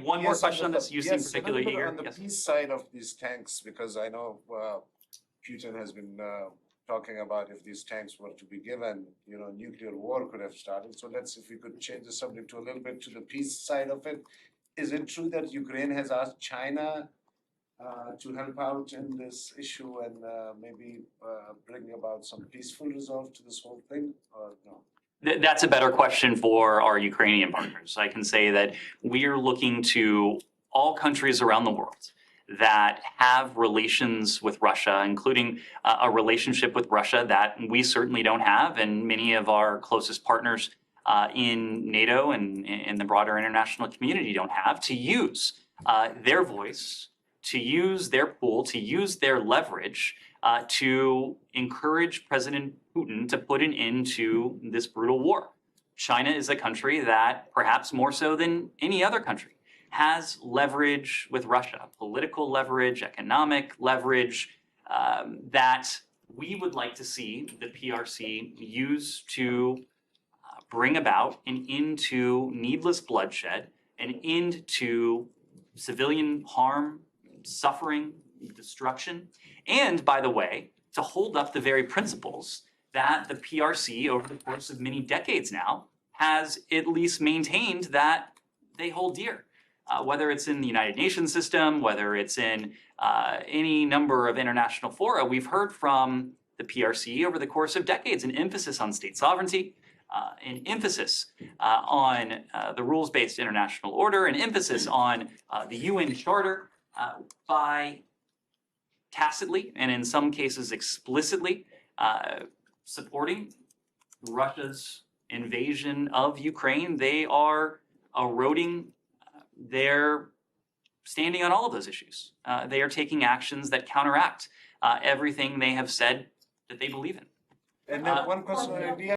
one more question on this. You seem yes, particularly eager. on the Yes. peace side of these tanks, because I know Putin has been talking about if these tanks were to be given, nuclear war could have started. So let's, if we could change the subject to a little bit to the peace side of it. Is it true that Ukraine has asked China to help out in this issue and maybe bring about some peaceful resolve to this whole thing, or no? That's a better question for our Ukrainian partners. I can say that we are looking to all countries around the world that have relations with Russia, including a relationship with Russia that we certainly don't have, and many of our closest partners in NATO and in the broader international community don't have, to use their voice, to use their pool, to use their leverage to encourage President Putin to put an end to this brutal war. China is a country that, perhaps more so than any other country, has leverage with Russia, political leverage, economic leverage, that we would like to see the PRC use to bring about an end to needless bloodshed, an end to civilian harm, suffering, destruction, and, by the way, to hold up the very principles that the PRC over the course of many decades now has at least maintained that they hold dear. Whether it's in the United Nations system, whether it's in any number of international fora, we've heard from the PRC over the course of decades an emphasis on state sovereignty, an emphasis on the rules-based international order, an emphasis on the UN Charter by tacitly and in some cases explicitly supporting Russia's invasion of Ukraine. They are eroding their standing on all of those issues. They are taking actions that counteract everything they have said that they believe in. And then one question on India.